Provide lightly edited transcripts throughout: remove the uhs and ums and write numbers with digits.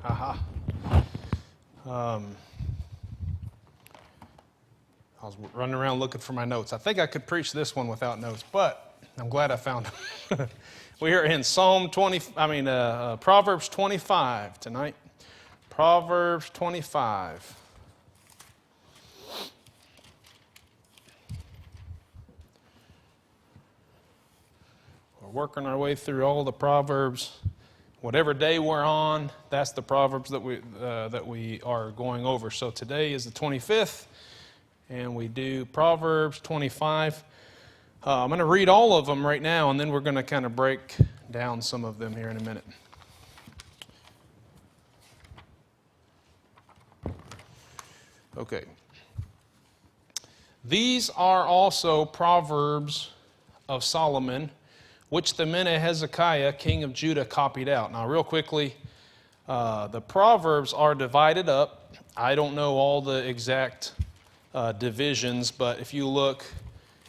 Aha. I was running around looking for my notes. I think I could preach this one without notes, but I'm glad I found them. We are in Proverbs 25 tonight. Proverbs 25. We're working our way through all the Proverbs. Whatever day we're on, that's the Proverbs that we are going over. So today is the 25th, and we do Proverbs 25. I'm going to read all of them right now, and then we're going to kind of break down some of them here in a minute. Okay. These are also Proverbs of Solomon, which the men of Hezekiah, king of Judah, copied out. Now, real quickly, the Proverbs are divided up. I don't know all the exact divisions, but if you look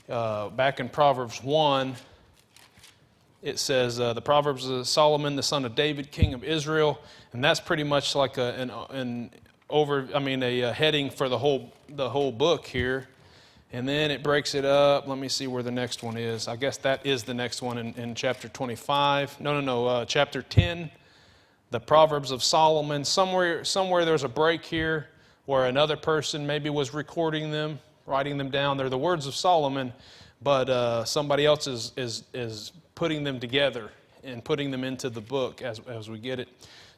back in Proverbs 1, it says the Proverbs of Solomon, the son of David, king of Israel, and that's pretty much like a heading for the whole book here. And then it breaks it up. Let me see where the next one is. I guess that is the next one in chapter 25. Chapter 10, the Proverbs of Solomon. Somewhere there's a break here where another person maybe was recording them, writing them down. They're the words of Solomon, but somebody else is putting them together and putting them into the book as we get it.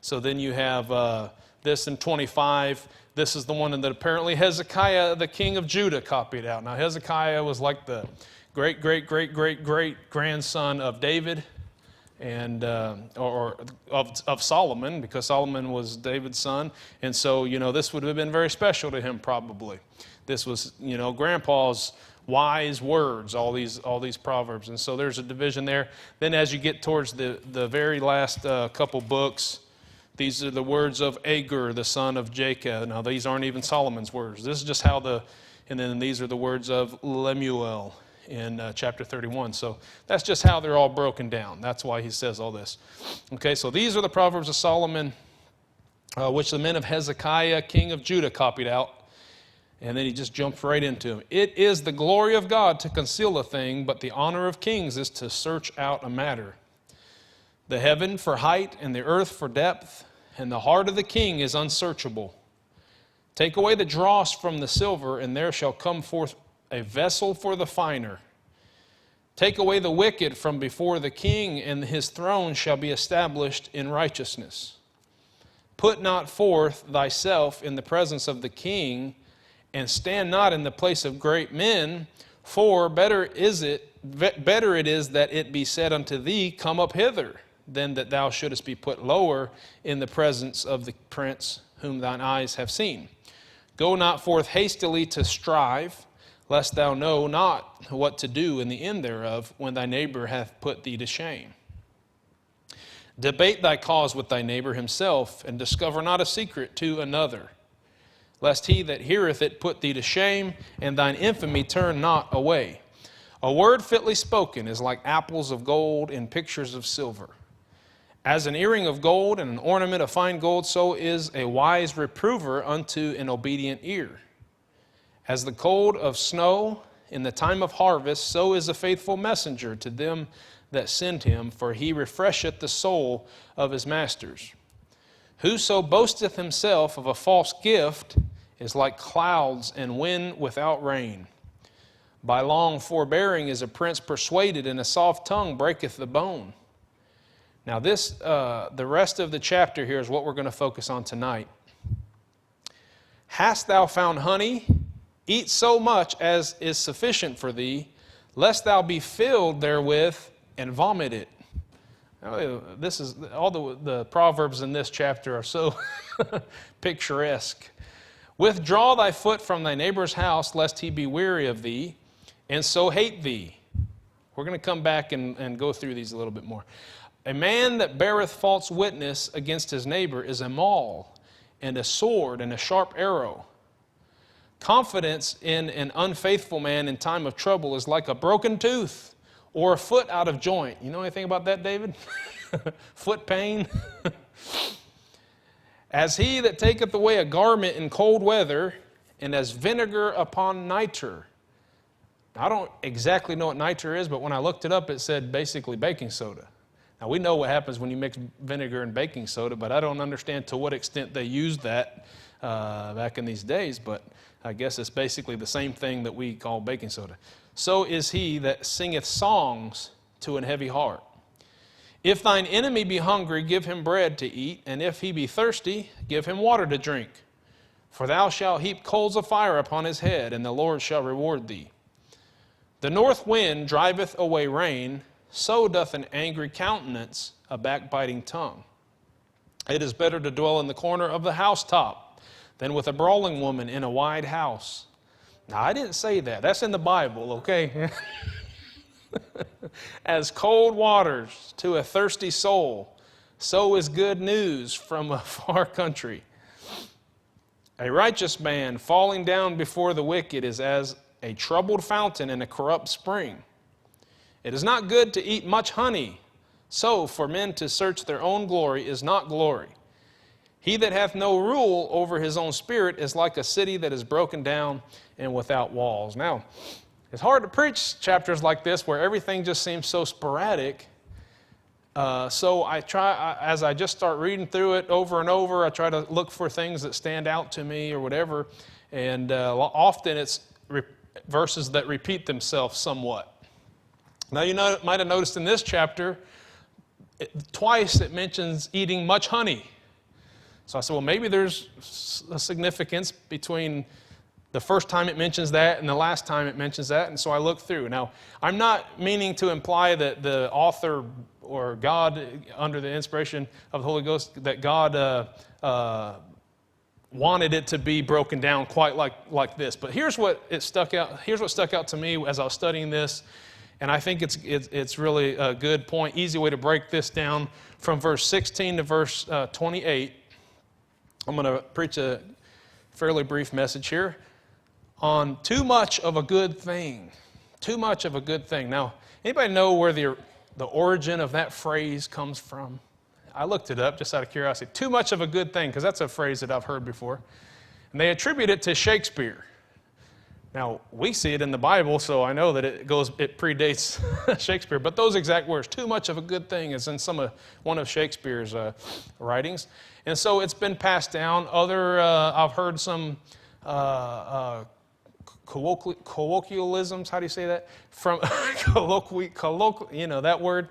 So then you have this in 25. This is the one that apparently Hezekiah, the king of Judah, copied out. Now, Hezekiah was like the great-great-great-great-grandson of David and of Solomon, because Solomon was David's son. And so, this would have been very special to him probably. This was, Grandpa's wise words, all these Proverbs. And so there's a division there. Then as you get towards the very last couple books, these are the words of Agur, the son of Jacob. Now, these aren't even Solomon's words. This is just how and then these are the words of Lemuel in chapter 31. So that's just how they're all broken down. That's why he says all this. Okay, so these are the Proverbs of Solomon, which the men of Hezekiah, king of Judah, copied out. And then he just jumps right into them. It is the glory of God to conceal a thing, but the honor of kings is to search out a matter. The heaven for height and the earth for depth, and the heart of the king is unsearchable. Take away the dross from the silver, and there shall come forth a vessel for the finer. Take away the wicked from before the king, and his throne shall be established in righteousness. Put not forth thyself in the presence of the king, and stand not in the place of great men, for better it is that it be said unto thee, Come up hither, than that thou shouldest be put lower in the presence of the prince whom thine eyes have seen. Go not forth hastily to strive, lest thou know not what to do in the end thereof, when thy neighbor hath put thee to shame. Debate thy cause with thy neighbor himself, and discover not a secret to another, lest he that heareth it put thee to shame, and thine infamy turn not away. A word fitly spoken is like apples of gold in pictures of silver. As an earring of gold and an ornament of fine gold, so is a wise reprover unto an obedient ear. As the cold of snow in the time of harvest, so is a faithful messenger to them that send him, for he refresheth the soul of his masters. Whoso boasteth himself of a false gift is like clouds and wind without rain. By long forbearing is a prince persuaded, and a soft tongue breaketh the bone. Now the rest of the chapter here is what we're going to focus on tonight. Hast thou found honey? Eat so much as is sufficient for thee, lest thou be filled therewith and vomit it. Now, this is all the Proverbs in this chapter are so picturesque. Withdraw thy foot from thy neighbor's house, lest he be weary of thee, and so hate thee. We're going to come back and go through these a little bit more. A man that beareth false witness against his neighbor is a maul, and a sword, and a sharp arrow. Confidence in an unfaithful man in time of trouble is like a broken tooth, or a foot out of joint. You know anything about that, David? Foot pain? As he that taketh away a garment in cold weather, and as vinegar upon nitre. I don't exactly know what nitre is, but when I looked it up, it said basically baking soda. Now, we know what happens when you mix vinegar and baking soda, but I don't understand to what extent they used that back in these days, but I guess it's basically the same thing that we call baking soda. So is he that singeth songs to an heavy heart. If thine enemy be hungry, give him bread to eat, and if he be thirsty, give him water to drink. For thou shalt heap coals of fire upon his head, and the Lord shall reward thee. The north wind driveth away rain, so doth an angry countenance a backbiting tongue. It is better to dwell in the corner of the housetop than with a brawling woman in a wide house. Now, I didn't say that. That's in the Bible, okay? As cold waters to a thirsty soul, so is good news from a far country. A righteous man falling down before the wicked is as a troubled fountain in a corrupt spring. It is not good to eat much honey, so for men to search their own glory is not glory. He that hath no rule over his own spirit is like a city that is broken down and without walls. Now, it's hard to preach chapters like this where everything just seems so sporadic. So I try, as I just start reading through it over and over, I try to look for things that stand out to me or whatever. And often it's verses that repeat themselves somewhat. Now, you might have noticed in this chapter, twice it mentions eating much honey. So I said, well, maybe there's a significance between the first time it mentions that and the last time it mentions that. And so I looked through. Now, I'm not meaning to imply that the author or God, under the inspiration of the Holy Ghost, that God wanted it to be broken down quite like this. But here's what stuck out to me as I was studying this. And I think it's really a good point, easy way to break this down from verse 16 to verse 28. I'm going to preach a fairly brief message here on too much of a good thing. Too much of a good thing. Now, anybody know where the origin of that phrase comes from? I looked it up just out of curiosity. Too much of a good thing, because that's a phrase that I've heard before. And they attribute it to Shakespeare. Now, we see it in the Bible, so I know that it predates Shakespeare. But those exact words, too much of a good thing, is in one of Shakespeare's writings. And so it's been passed down. I've heard some colloquialisms, how do you say that? From that word,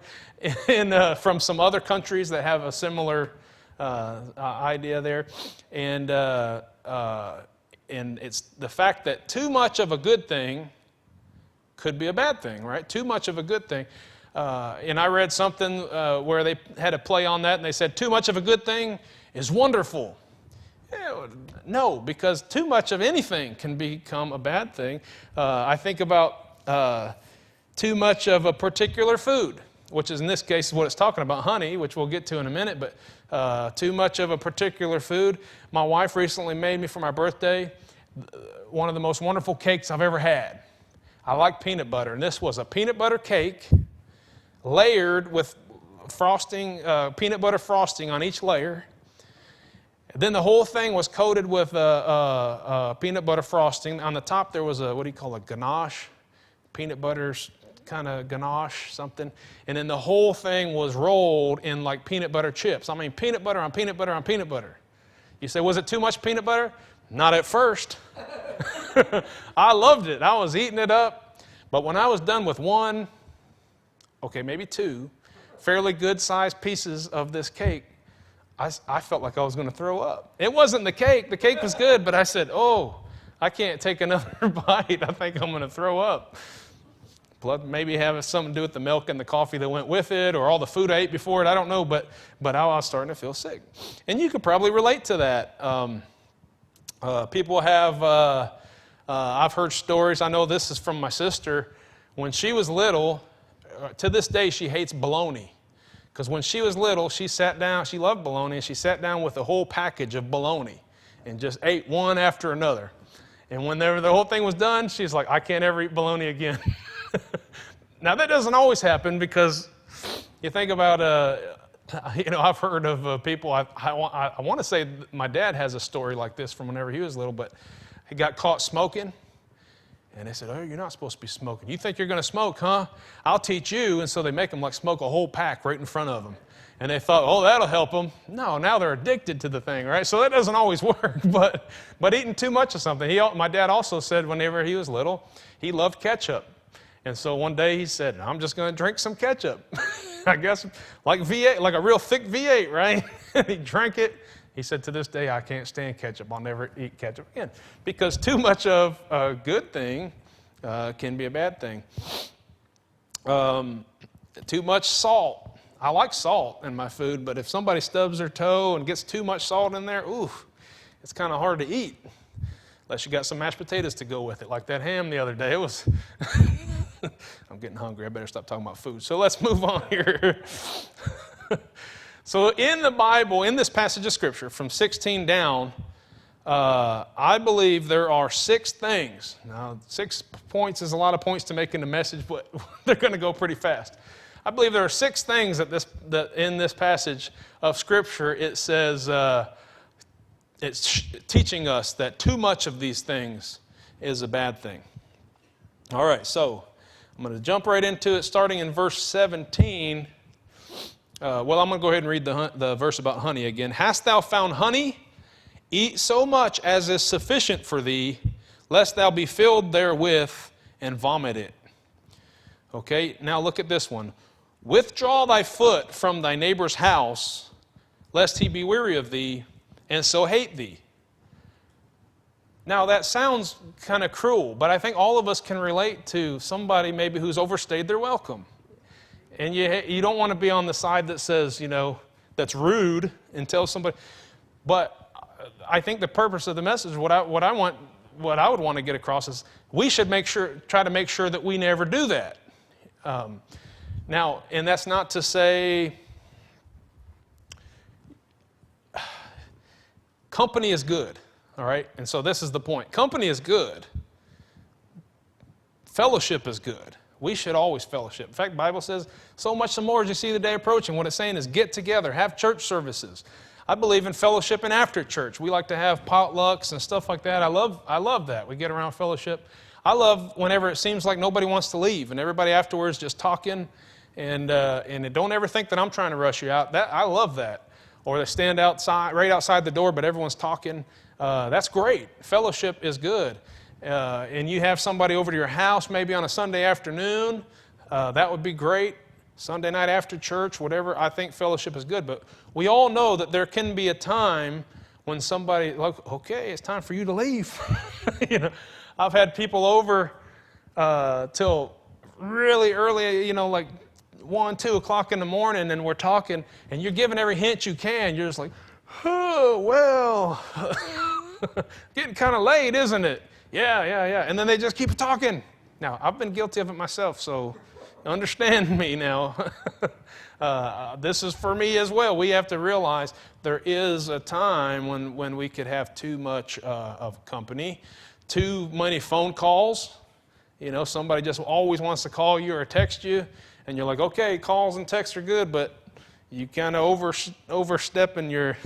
from some other countries that have a similar idea there. And it's the fact that too much of a good thing could be a bad thing, right? Too much of a good thing. And I read something where they had a play on that, and they said, too much of a good thing is wonderful. No, because too much of anything can become a bad thing. I think about too much of a particular food, which is in this case what it's talking about, honey, which we'll get to in a minute, but too much of a particular food. My wife recently made me for my birthday one of the most wonderful cakes I've ever had. I like peanut butter, and this was a peanut butter cake layered with frosting, peanut butter frosting on each layer. Then the whole thing was coated with peanut butter frosting. On the top there was a ganache, peanut butter kind of ganache, something. And then the whole thing was rolled in like peanut butter chips. I mean, peanut butter on peanut butter on peanut butter. You say, was it too much peanut butter? Not at first. I loved it. I was eating it up. But when I was done with one, maybe two, fairly good-sized pieces of this cake, I felt like I was going to throw up. It wasn't the cake. The cake was good, but I said, I can't take another bite. I think I'm going to throw up. Blood maybe have something to do with the milk and the coffee that went with it, or all the food I ate before it. I don't know, but I was starting to feel sick. And you could probably relate to that. People have, I've heard stories. I know this is from my sister. When she was little, to this day, she hates bologna. Because when she was little, she sat down, she loved bologna, and she sat down with a whole package of bologna and just ate one after another. And whenever the whole thing was done, she's like, I can't ever eat bologna again. Now, that doesn't always happen, because you think about I've heard of people, I want to say my dad has a story like this from whenever he was little, but he got caught smoking. And they said, oh, you're not supposed to be smoking. You think you're going to smoke, huh? I'll teach you. And so they make them like smoke a whole pack right in front of them. And they thought, oh, that'll help them. No, now they're addicted to the thing, right? So that doesn't always work. But eating too much of something. My dad also said whenever he was little, he loved ketchup. And so one day he said, I'm just going to drink some ketchup. I guess like V8, like a real thick V8, right? He drank it. He said, to this day, I can't stand ketchup. I'll never eat ketchup again. Because too much of a good thing can be a bad thing. Too much salt. I like salt in my food, but if somebody stubs their toe and gets too much salt in there, it's kind of hard to eat. Unless you got some mashed potatoes to go with it, like that ham the other day. It was... I'm getting hungry. I better stop talking about food. So let's move on here. So in the Bible, in this passage of Scripture, from 16 down, I believe there are 6 things. Now, 6 points is a lot of points to make in the message, but they're going to go pretty fast. I believe there are 6 things that in this passage of Scripture, it says, it's teaching us that too much of these things is a bad thing. All right, so I'm going to jump right into it, starting in verse 17. I'm going to go ahead and read the verse about honey again. Hast thou found honey? Eat so much as is sufficient for thee, lest thou be filled therewith and vomit it. Okay, now look at this one. Withdraw thy foot from thy neighbor's house, lest he be weary of thee, and so hate thee. Now that sounds kind of cruel, but I think all of us can relate to somebody maybe who's overstayed their welcome. And you don't want to be on the side that says, that's rude and tell somebody. But I think the purpose of the message, what I would want to get across is we should try to make sure that we never do that. Now, and that's not to say company is good, all right? And so this is the point. Company is good. Fellowship is good. We should always fellowship. In fact, the Bible says, so much the more as you see the day approaching. What it's saying is get together, have church services. I believe in fellowship and after church. We like to have potlucks and stuff like that. I love that. We get around fellowship. I love whenever it seems like nobody wants to leave and everybody afterwards just talking and don't ever think that I'm trying to rush you out. I love that. Or they stand right outside the door, but everyone's talking. That's great. Fellowship is good. And you have somebody over to your house maybe on a Sunday afternoon, that would be great. Sunday night after church, whatever, I think fellowship is good. But we all know that there can be a time when somebody, okay, it's time for you to leave. I've had people over till really early, like 1, 2 o'clock in the morning, and we're talking, and you're giving every hint you can. You're just like, oh, well, getting kind of late, isn't it? Yeah. And then they just keep talking. Now, I've been guilty of it myself, so understand me now. This is for me as well. We have to realize there is a time when we could have too much of company, too many phone calls. Somebody just always wants to call you or text you, and you're like, okay, calls and texts are good, but you kind of overstepping your,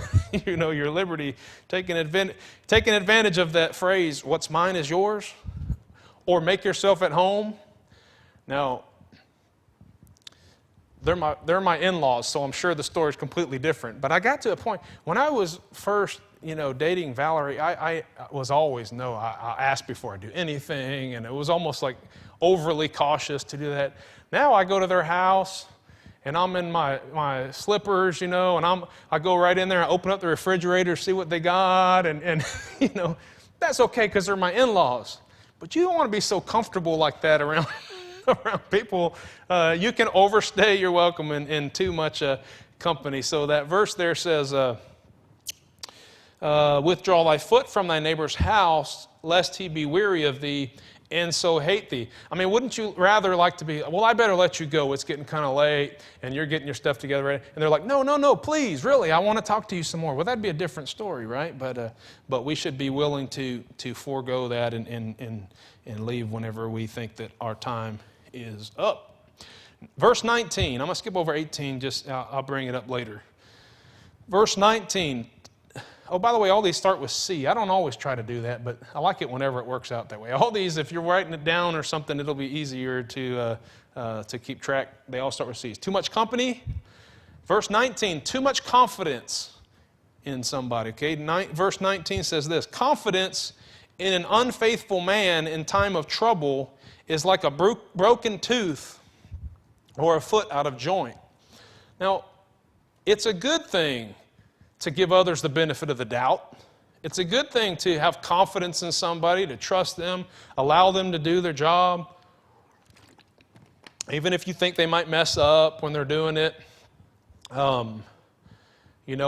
your liberty, taking advantage of that phrase, what's mine is yours, or make yourself at home. Now, they're my in-laws, so I'm sure the story is completely different. But I got to a point, when I was first, dating Valerie, I was always, I asked before I do anything, and it was almost like overly cautious to do that. Now I go to their house, and I'm in my slippers, and I go right in there, I open up the refrigerator, see what they got, and that's okay because they're my in-laws. But you don't want to be so comfortable like that around people. You can overstay your welcome in too much company. So that verse there says, withdraw thy foot from thy neighbor's house, lest he be weary of thee, and so hate thee. I mean, wouldn't you rather like to be, well, I better let you go. It's getting kind of late, and you're getting your stuff together. Right? And they're like, no, please, really, I want to talk to you some more. Well, that'd be a different story, right? But we should be willing to forego that and leave whenever we think that our time is up. Verse 19, I'm going to skip over 18, I'll bring it up later. Verse 19, oh, by the way, all these start with C. I don't always try to do that, but I like it whenever it works out that way. All these, if you're writing it down or something, it'll be easier to keep track. They all start with C's. Too much company. Verse 19, too much confidence in somebody. Okay, verse 19 says this: confidence in an unfaithful man in time of trouble is like a broken tooth or a foot out of joint. Now, it's a good thing to give others the benefit of the doubt. It's a good thing to have confidence in somebody, to trust them, allow them to do their job, even if you think they might mess up when they're doing it.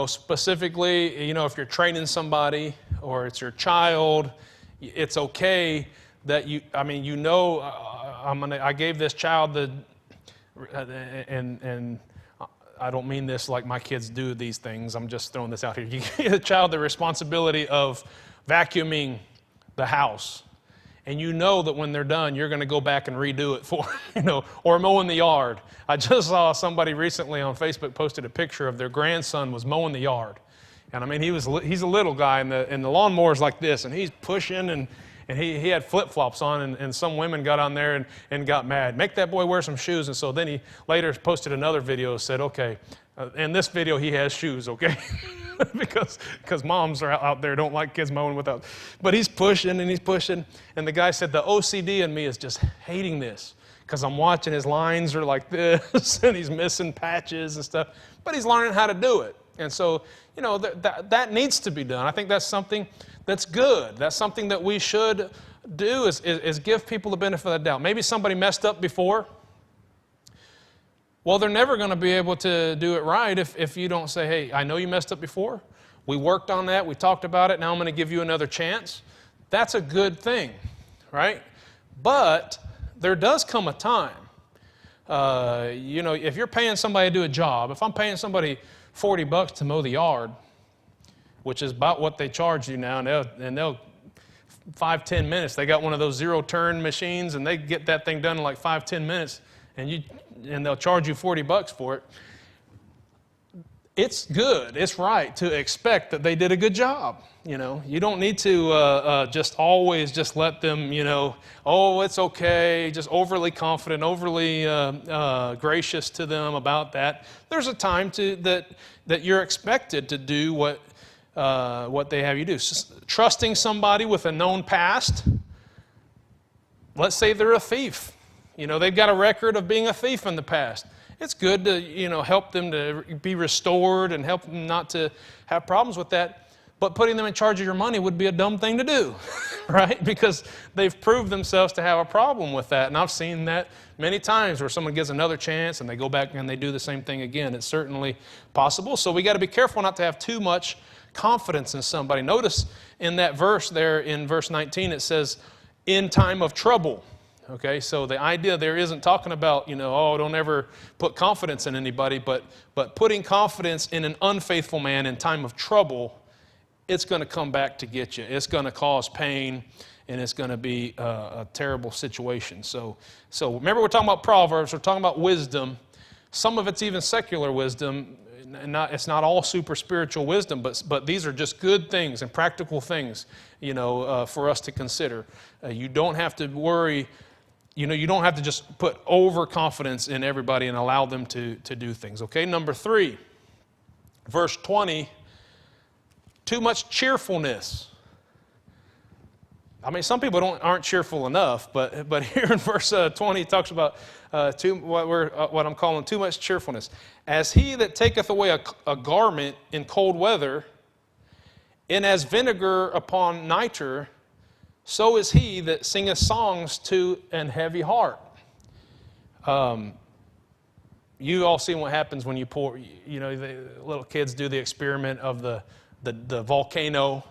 Specifically, if you're training somebody or it's your child, it's okay that I gave this child and I don't mean this like my kids do these things. I'm just throwing this out here. You give the child the responsibility of vacuuming the house. And you know that when they're done, you're going to go back and redo it for them, or mowing the yard. I just saw somebody recently on Facebook posted a picture of their grandson was mowing the yard. And he's a little guy, and the lawnmower's like this, and he's pushing, and he had flip-flops on, and some women got on there and got mad. Make that boy wear some shoes. And so then he later posted another video, said, okay, in this video he has shoes, okay? because moms are out there, don't like kids mowing without. But he's pushing, and the guy said, the OCD in me is just hating this, because I'm watching his lines are like this, and he's missing patches and stuff, but he's learning how to do it. And so, that needs to be done. I think that's something that's good. That's something that we should do is give people the benefit of the doubt. Maybe somebody messed up before. Well, they're never going to be able to do it right if you don't say, hey, I know you messed up before. We worked on that. We talked about it. Now I'm going to give you another chance. That's a good thing, right? But there does come a time. If you're paying somebody to do a job, if I'm paying somebody $40 to mow the yard, which is about what they charge you now, and they'll 5-10 minutes. They got one of those zero-turn machines, and they get that thing done in like 5-10 minutes, and they'll charge you $40 for it. It's good. It's right to expect that they did a good job. You don't need to just always just let them, oh, it's okay, just overly confident, overly gracious to them about that. There's a time that you're expected to do what they have you do. Trusting somebody with a known past. Let's say they're a thief. They've got a record of being a thief in the past. It's good to, help them to be restored and help them not to have problems with that. But putting them in charge of your money would be a dumb thing to do, right? Because they've proved themselves to have a problem with that. And I've seen that many times where someone gets another chance and they go back and they do the same thing again. It's certainly possible. So we got to be careful not to have too much confidence in somebody. Notice in that verse there in verse 19, it says, in time of trouble. Okay, so the idea there isn't talking about, don't ever put confidence in anybody, but putting confidence in an unfaithful man in time of trouble, it's going to come back to get you. It's going to cause pain, and it's going to be a terrible situation. So remember, we're talking about Proverbs. We're talking about wisdom. Some of it's even secular wisdom. It's not all super spiritual wisdom, but these are just good things and practical things, for us to consider. You don't have to worry. You don't have to just put overconfidence in everybody and allow them to do things. Okay, number 3, verse 20. Too much cheerfulness. Some people aren't cheerful enough, but here in verse 20 it talks about what I'm calling too much cheerfulness. As he that taketh away a garment in cold weather, and as vinegar upon nitre, so is he that singeth songs to an heavy heart. You all seen what happens when you pour. The little kids do the experiment of the volcano,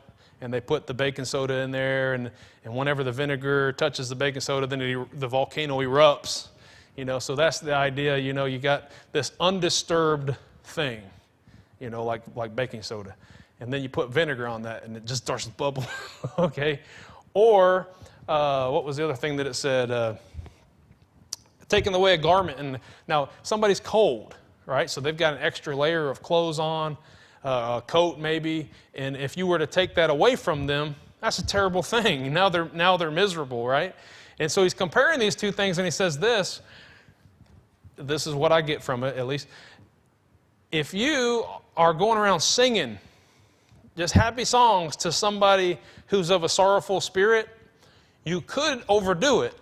and they put the baking soda in there, and whenever the vinegar touches the baking soda, then the volcano erupts. So that's the idea. You got this undisturbed thing, like baking soda, and then you put vinegar on that, and it just starts to bubble. Okay, or what was the other thing that it said? taking away a garment, and now somebody's cold, right? So they've got an extra layer of clothes on, a coat maybe, and if you were to take that away from them, that's a terrible thing. Now they're miserable, right? And so he's comparing these two things, and he says this is what I get from it, at least. If you are going around singing just happy songs to somebody who's of a sorrowful spirit, you could overdo it.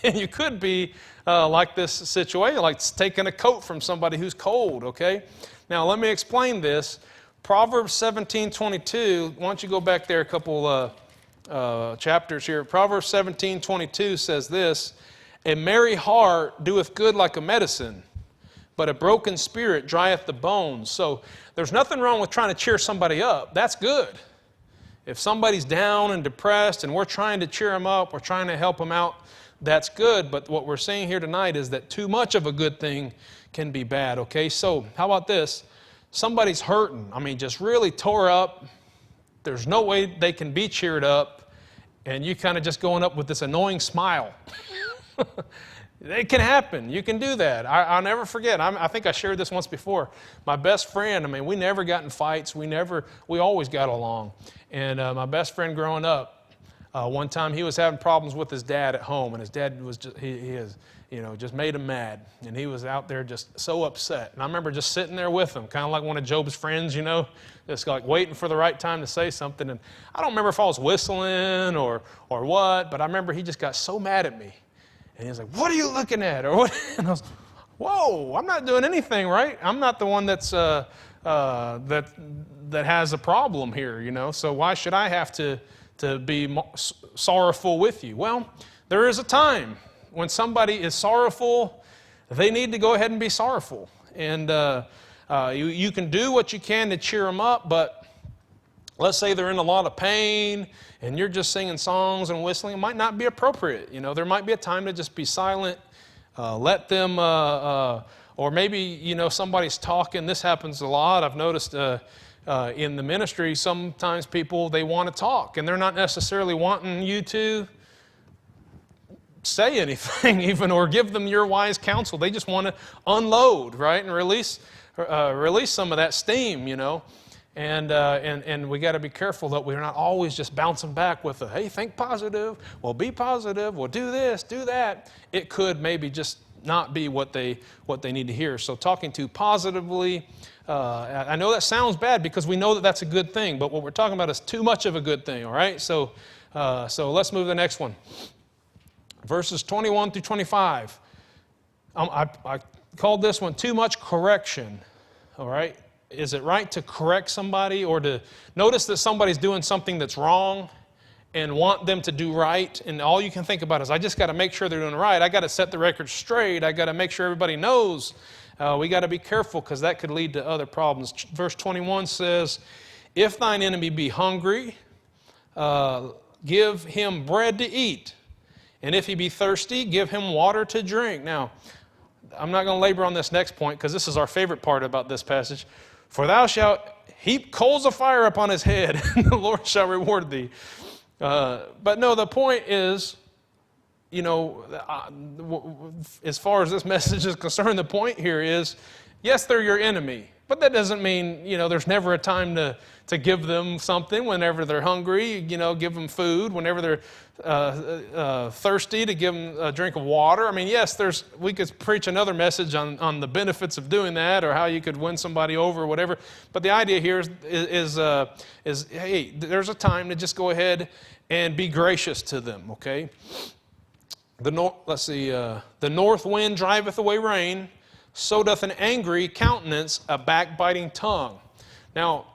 And you could be like this situation, like taking a coat from somebody who's cold, okay? Now, let me explain this. Proverbs 17:22, why don't you go back there a couple chapters here. Proverbs 17:22 says this, a merry heart doeth good like a medicine, but a broken spirit drieth the bones. So there's nothing wrong with trying to cheer somebody up. That's good. If somebody's down and depressed and we're trying to cheer them up, we're trying to help them out, that's good. But what we're saying here tonight is that too much of a good thing can be bad, okay? So how about this? Somebody's hurting. I mean, just really tore up. There's no way they can be cheered up. And you kind of just going up with this annoying smile. It can happen. You can do that. I'll never forget. I think I shared this once before. My best friend, I mean, we never got in fights. We always got along. And my best friend growing up, one time he was having problems with his dad at home, and his dad was just made him mad. And he was out there just so upset. And I remember just sitting there with him, kind of like one of Job's friends, just like waiting for the right time to say something. And I don't remember if I was whistling or what, but I remember he just got so mad at me. And he was like, what are you looking at? Or what? And I was, whoa, I'm not doing anything, right? I'm not the one that's that has a problem here, so why should I have to be sorrowful with you? Well, there is a time when somebody is sorrowful, they need to go ahead and be sorrowful. And you can do what you can to cheer them up, but let's say they're in a lot of pain and you're just singing songs and whistling. It might not be appropriate. There might be a time to just be silent, let them, or maybe, somebody's talking. This happens a lot. I've noticed in the ministry, sometimes people, they want to talk and they're not necessarily wanting you to say anything even or give them your wise counsel. They just want to unload, right, and release some of that steam, And we got to be careful that we're not always just bouncing back with hey, think positive, well, be positive, well, do this, do that. It could maybe just not be what they need to hear. So talking to positively, I know that sounds bad because we know that that's a good thing, but what we're talking about is too much of a good thing, all right? So let's move to the next one. Verses 21 through 25. I called this one too much correction, all right? Is it right to correct somebody or to notice that somebody's doing something that's wrong and want them to do right? And all you can think about is, I just got to make sure they're doing right. I got to set the record straight. I got to make sure everybody knows. We got to be careful because that could lead to other problems. Verse 21 says, if thine enemy be hungry, give him bread to eat. And if he be thirsty, give him water to drink. Now, I'm not going to labor on this next point because this is our favorite part about this passage. For thou shalt heap coals of fire upon his head, and the Lord shall reward thee. But no, the point is, as far as this message is concerned, the point here is, yes, they're your enemy. But that doesn't mean, there's never a time to give them something whenever they're hungry, give them food. Whenever they're thirsty, to give them a drink of water. I mean, yes, we could preach another message on the benefits of doing that or how you could win somebody over or whatever. But the idea here is hey, there's a time to just go ahead and be gracious to them, okay? The north wind driveth away rain, so doth an angry countenance a backbiting tongue. Now,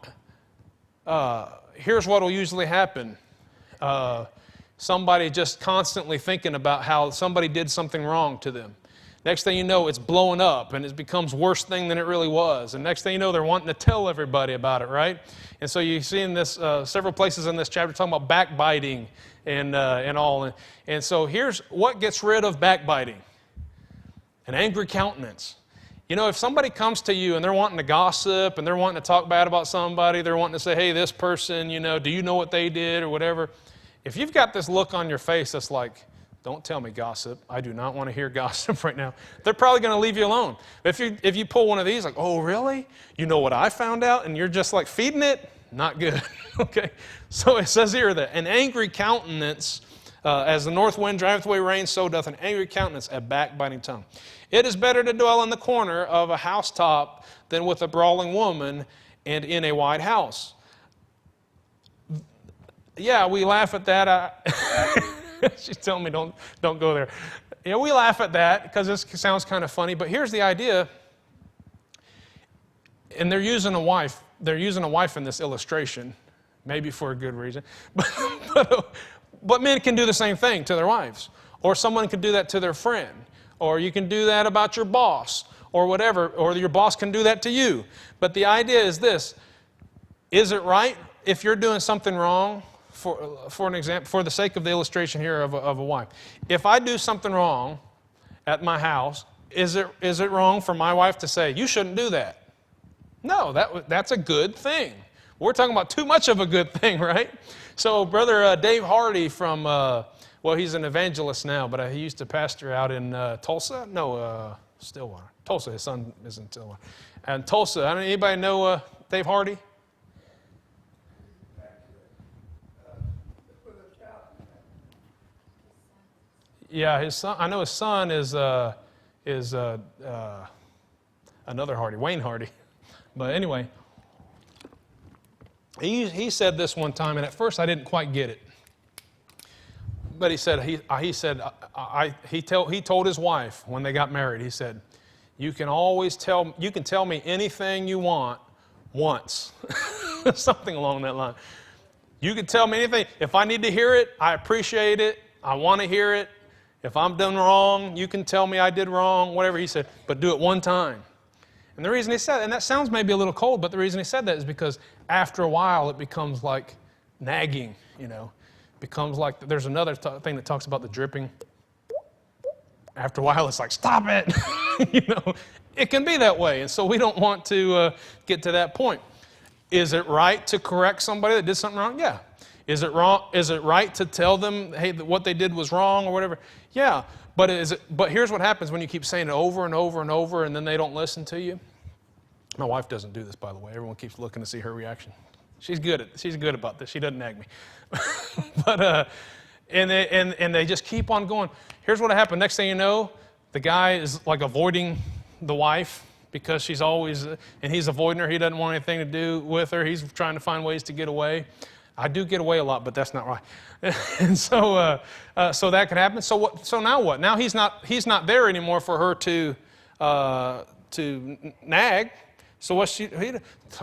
here's what will usually happen. Somebody just constantly thinking about how somebody did something wrong to them. Next thing you know, it's blowing up and it becomes worse thing than it really was. And next thing you know, they're wanting to tell everybody about it, right? And so you see in this several places in this chapter talking about backbiting and all. And so here's what gets rid of backbiting: an angry countenance. If somebody comes to you and they're wanting to gossip and they're wanting to talk bad about somebody, they're wanting to say, hey, this person, do you know what they did or whatever? If you've got this look on your face that's like, Don't tell me gossip. I do not want to hear gossip right now. They're probably going to leave you alone. If you pull one of these, like, oh, really? You know what I found out? And you're just like feeding it? Not good. Okay? So it says here that an angry countenance, as the north wind driveth away rain, so doth an angry countenance a backbiting tongue. It is better to dwell in the corner of a housetop than with a brawling woman and in a wide house. Yeah, we laugh at that. She's telling me don't go there. Yeah, we laugh at that because this sounds kind of funny. But here's the idea, and they're using a wife. They're using a wife in this illustration, maybe for a good reason. But men can do the same thing to their wives, or someone can do that to their friend, or you can do that about your boss, or whatever, or your boss can do that to you. But the idea is this: is it right if you're doing something wrong? For an example, for the sake of the illustration here of a wife, if I do something wrong at my house, is it wrong for my wife to say, you shouldn't do that? No, that's a good thing. We're talking about too much of a good thing, right? So Brother Dave Hardy from, well, he's an evangelist now, but he used to pastor out in Tulsa? No, Stillwater. Tulsa, his son is in Stillwater. And Tulsa, anybody know Dave Hardy? Yeah, his son. I know his son is another Hardy, Wayne Hardy. But anyway, he said this one time, and at first I didn't quite get it. But he told his wife when they got married. He said, you can tell me anything you want once, something along that line. You can tell me anything. If I need to hear it, I appreciate it. I want to hear it. If I'm done wrong, you can tell me I did wrong, whatever he said, but do it one time. And the reason he said, and that sounds maybe a little cold, but the reason he said that is because after a while it becomes like nagging, becomes like, there's another thing that talks about the dripping. After a while it's like, stop it. It can be that way. And so we don't want to get to that point. Is it right to correct somebody that did something wrong? Yeah. Is it wrong? Is it right to tell them, hey, what they did was wrong or whatever? Yeah, but here's what happens when you keep saying it over and over and over, and then they don't listen to you. My wife doesn't do this, by the way. Everyone keeps looking to see her reaction. She's good about this. She doesn't nag me. But and they just keep on going. Here's what happened. Next thing you know, the guy is like avoiding the wife because she's always, and he's avoiding her. He doesn't want anything to do with her. He's trying to find ways to get away. I do get away a lot, but that's not right. And so that can happen. So what? So now what? Now he's not there anymore for her to nag. So he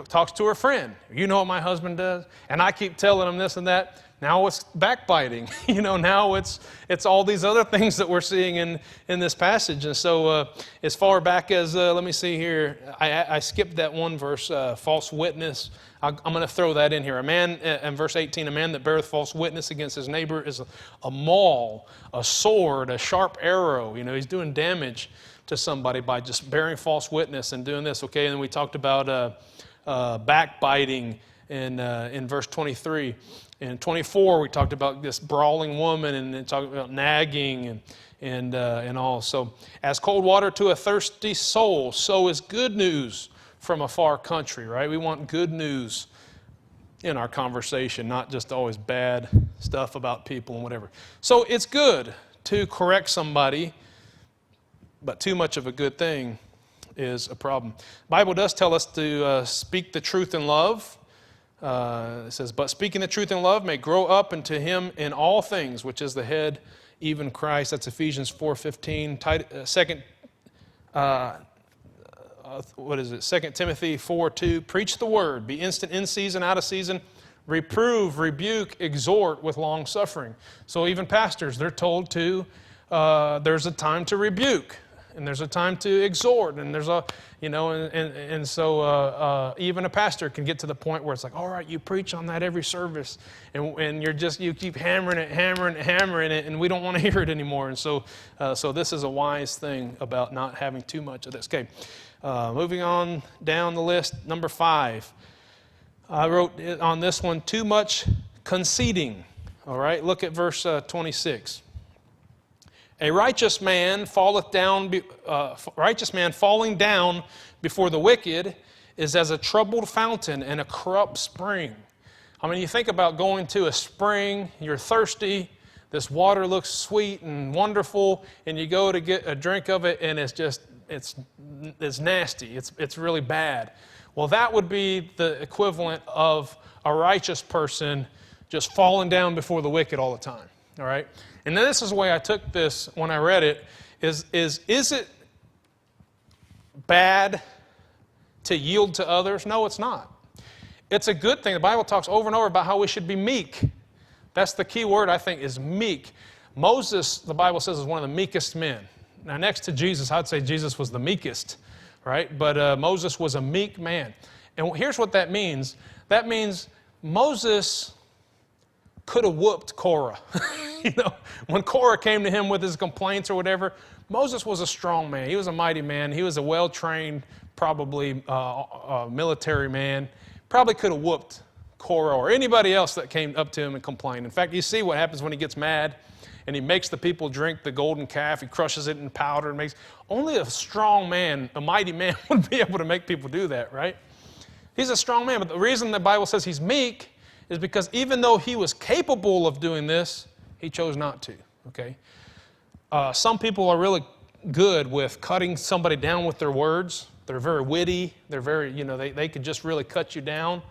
talks to her friend. You know what my husband does, and I keep telling him this and that. Now it's backbiting. Now it's all these other things that we're seeing in this passage. And so as far back as let me see here, I skipped that one verse, false witness. I'm going to throw that in here. A man, in verse 18, a man that beareth false witness against his neighbor is a maul, a sword, a sharp arrow. He's doing damage to somebody by just bearing false witness and doing this. Okay, and then we talked about backbiting in verse 23. In 24, we talked about this brawling woman and talked about nagging and all. So, as cold water to a thirsty soul, so is good news from a far country, right? We want good news in our conversation, not just always bad stuff about people and whatever. So it's good to correct somebody, but too much of a good thing is a problem. The Bible does tell us to speak the truth in love. It says, but speaking the truth in love may grow up into him in all things, which is the head, even Christ. That's Ephesians 4:15. 2 Timothy 4:2. Preach the word, be instant in season, out of season, reprove, rebuke, exhort with long suffering. So even pastors, they're told to, there's a time to rebuke, and there's a time to exhort, and there's so even a pastor can get to the point where it's like, all right, you preach on that every service, and you keep hammering it, and we don't want to hear it anymore. And so this is a wise thing about not having too much of this. Okay, moving on down the list, number 5. I wrote on this one, too much conceding. All right, look at verse 26. A righteous man falling down before the wicked is as a troubled fountain and a corrupt spring. I mean, you think about going to a spring, you're thirsty, this water looks sweet and wonderful, and you go to get a drink of it, and it's nasty, it's really bad. Well, that would be the equivalent of a righteous person just falling down before the wicked all the time, all right? And this is the way I took this when I read it, is it bad to yield to others? No, it's not. It's a good thing. The Bible talks over and over about how we should be meek. That's the key word, I think, is meek. Moses, the Bible says, is one of the meekest men. Now, next to Jesus, I'd say Jesus was the meekest, right? But Moses was a meek man. And here's what that means. That means Moses could have whooped Korah. When Korah came to him with his complaints or whatever, Moses was a strong man. He was a mighty man. He was a well-trained, probably military man. Probably could have whooped Korah or anybody else that came up to him and complained. In fact, you see what happens when he gets mad and he makes the people drink the golden calf. He crushes it in powder and makes. Only a strong man, a mighty man, would be able to make people do that, right? He's a strong man, but the reason the Bible says he's meek is because even though he was capable of doing this, he chose not to, okay? Some people are really good with cutting somebody down with their words. They're very witty. They're very, they could just really cut you down.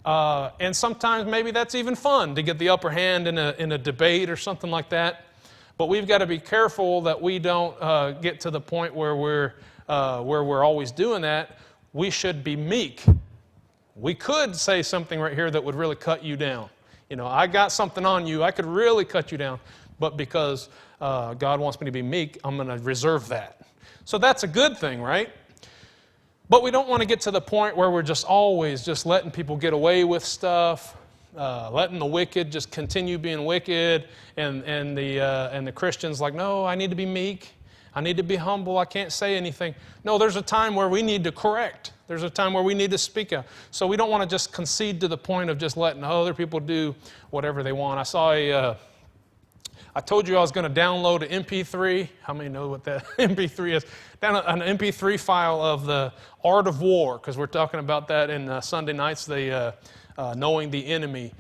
And sometimes maybe that's even fun to get the upper hand in a debate or something like that. But we've got to be careful that we don't get to the point where we're always doing that. We should be meek. We could say something right here that would really cut you down. I got something on you. I could really cut you down. But because God wants me to be meek, I'm going to reserve that. So that's a good thing, right? But we don't want to get to the point where we're just always just letting people get away with stuff, letting the wicked just continue being wicked, and the Christians like, no, I need to be meek. I need to be humble. I can't say anything. No, there's a time where we need to correct. There's a time where we need to speak out. So we don't want to just concede to the point of just letting other people do whatever they want. I told you I was going to download an MP3. How many know what that MP3 is? An MP3 file of the Art of War, because we're talking about that in Sunday nights, knowing the enemy.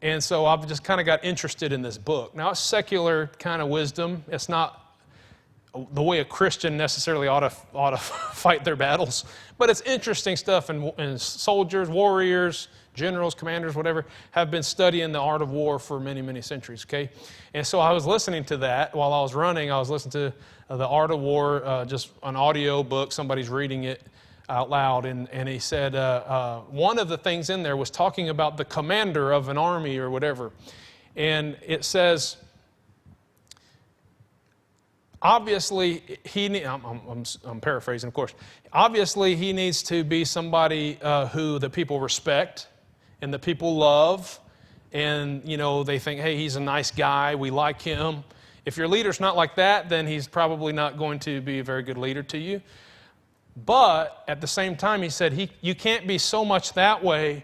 And so I've just kind of got interested in this book. Now, it's secular kind of wisdom. It's not the way a Christian necessarily ought to fight their battles, but it's interesting stuff, and soldiers, warriors, generals, commanders, whatever, have been studying the art of war for many, many centuries, okay? And so I was listening to that while I was running. I was listening to the Art of War, just an audio book. Somebody's reading it out loud, and he said one of the things in there was talking about the commander of an army or whatever. And it says, obviously, I'm paraphrasing, of course. Obviously, he needs to be somebody who the people respect and the people love, and they think, hey, he's a nice guy, we like him. If your leader's not like that, then he's probably not going to be a very good leader to you. But at the same time, he said, you can't be so much that way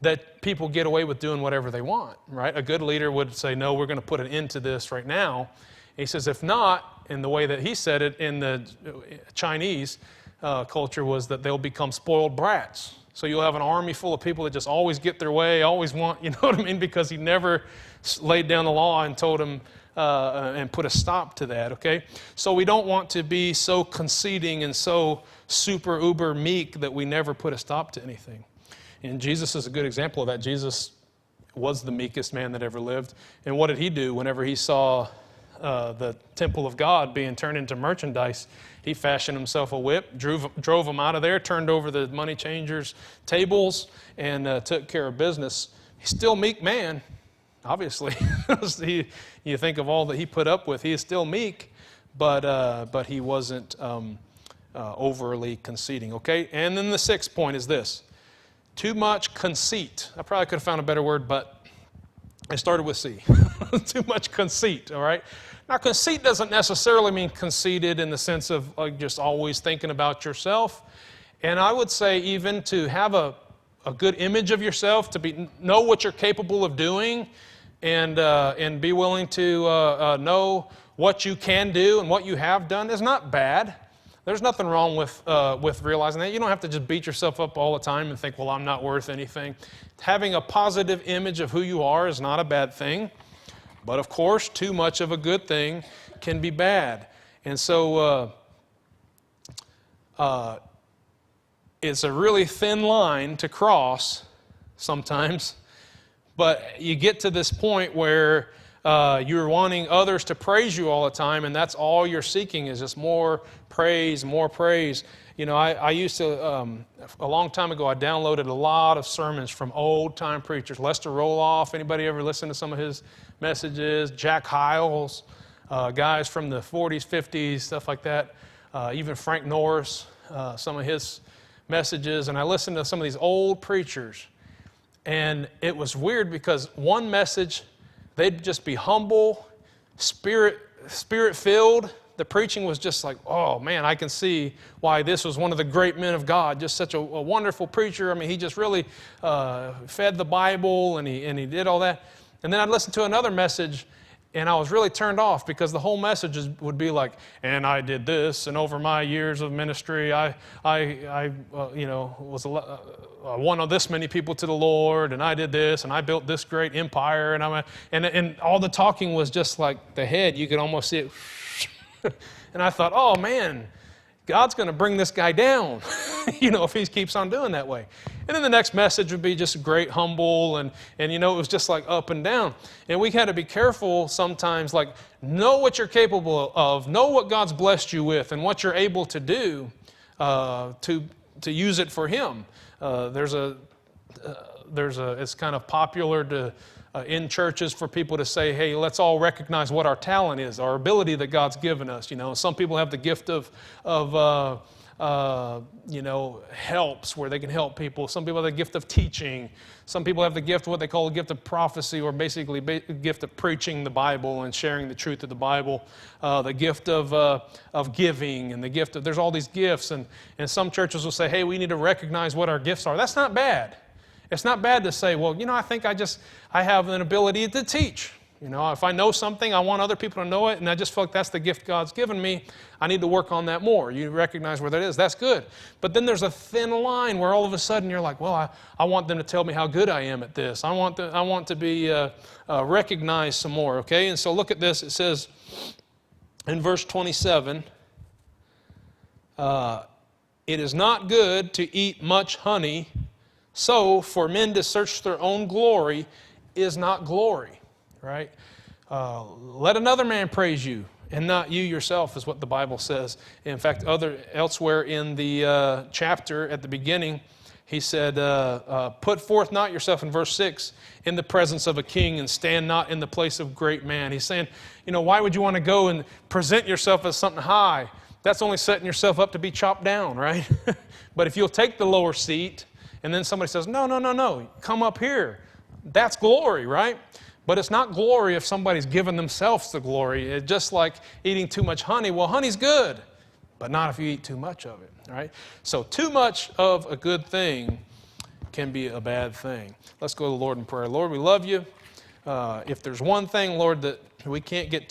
that people get away with doing whatever they want, right? A good leader would say, no, we're going to put an end to this right now. He says, if not, in the way that he said it in the Chinese culture, was that they'll become spoiled brats. So you'll have an army full of people that just always get their way, always want, you know what I mean? Because he never laid down the law and told them and put a stop to that, okay? So we don't want to be so conceding and so super uber meek that we never put a stop to anything. And Jesus is a good example of that. Jesus was the meekest man that ever lived. And what did he do whenever he saw the temple of God being turned into merchandise? He fashioned himself a whip, drove them out of there, turned over the money changers' tables, and took care of business. He's still a meek man, obviously. You think of all that he put up with. He is still meek, but he wasn't overly conceding, okay? And then the sixth point is this. Too much conceit. I probably could have found a better word, but I started with C. Too much conceit, all right? Now, conceit doesn't necessarily mean conceited in the sense of just always thinking about yourself. And I would say even to have a good image of yourself, to know what you're capable of doing, and be willing to know what you can do and what you have done is not bad. There's nothing wrong with realizing that. You don't have to just beat yourself up all the time and think, well, I'm not worth anything. Having a positive image of who you are is not a bad thing. But of course, too much of a good thing can be bad. And so it's a really thin line to cross sometimes. But you get to this point where you're wanting others to praise you all the time, and that's all you're seeking is just more praise, more praise. You know, I used to, a long time ago, I downloaded a lot of sermons from old-time preachers. Lester Roloff, anybody ever listen to some of his messages? Jack Hyles, guys from the 40s, 50s, stuff like that. Even Frank Norris, some of his messages. And I listened to some of these old preachers. And it was weird because one message, they'd just be humble, spirit-filled. The preaching was just like, oh man, I can see why this was one of the great men of God. Just such a wonderful preacher. I mean, he just really fed the Bible and he did all that. And then I'd listen to another message and I was really turned off because the whole message would be like, and I did this, and over my years of ministry, I was won this many people to the Lord, and I did this, and I built this great empire, and all the talking was just like the head. You could almost see it. And I thought, oh man, God's going to bring this guy down, if he keeps on doing that way. And then the next message would be just great, humble, and it was just like up and down. And we had to be careful sometimes, like know what you're capable of, know what God's blessed you with, and what you're able to do to use it for Him. It's kind of popular to in churches for people to say, hey, let's all recognize what our talent is, our ability that God's given us. Some people have the gift of helps where they can help people. Some people have the gift of teaching. Some people have the gift, what they call a gift of prophecy, or basically a gift of preaching the Bible and sharing the truth of the Bible. The gift of giving, and the gift of, there's all these gifts. And some churches will say, hey, we need to recognize what our gifts are. That's not bad. It's not bad to say, well, I think I have an ability to teach. If I know something, I want other people to know it, and I just feel like that's the gift God's given me. I need to work on that more. You recognize where that is. That's good. But then there's a thin line where all of a sudden you're like, well, I want them to tell me how good I am at this. I want to be recognized some more, okay? And so look at this. It says in verse 27, it is not good to eat much honey, so for men to search their own glory is not glory. Right? Let another man praise you, and not you yourself, is what the Bible says. In fact, elsewhere in the chapter at the beginning, he said, put forth not yourself, in verse 6, in the presence of a king, and stand not in the place of great man. He's saying, why would you want to go and present yourself as something high? That's only setting yourself up to be chopped down, right? But if you'll take the lower seat, and then somebody says, no, come up here. That's glory, right? But it's not glory if somebody's given themselves the glory. It's just like eating too much honey. Well, honey's good, but not if you eat too much of it, right? So too much of a good thing can be a bad thing. Let's go to the Lord in prayer. Lord, we love you. If there's one thing, Lord, that we can't get